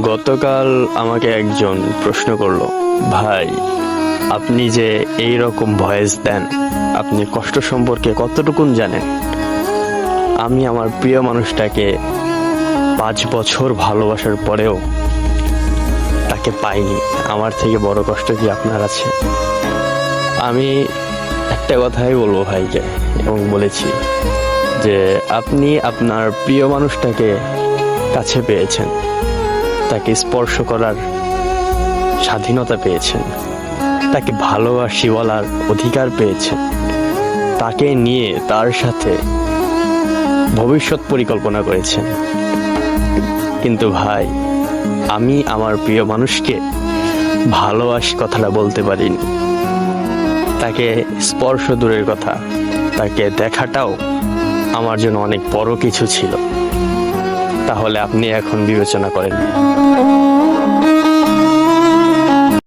গতকাল আমাকে একজন প্রশ্ন করলো, ভাই আপনি যে এই রকম ভয়েস দেন, আপনি কষ্ট সম্পর্কে কতটুকুন জানেন? আমি আমার প্রিয় মানুষটাকে 5 বছর ভালোবাসার পরেও তাকে পাইনি। আমার থেকে বড় কষ্ট কি আপনার আছে? আমি একটা কথাই বলবো ভাইকে, এবং বলেছি যে আপনি আপনার প্রিয় মানুষটাকে কাছে পেয়েছেন, তাকে স্পর্শ করার স্বাধীনতা পেয়েছেন, তাকে ভালোবাসি বলার অধিকার পেয়েছেন, তাকে নিয়ে তার সাথে ভবিষ্যৎ পরিকল্পনা করেছেন। কিন্তু ভাই, আমি আমার প্রিয় মানুষকে ভালোবাসি কথাটা বলতে পারিনি। তাকে স্পর্শ দূরের কথা, তাকে দেখাটাও আমার জন্য অনেক বড় কিছু ছিল। তাহলে আপনি এখন বিবেচনা করেন।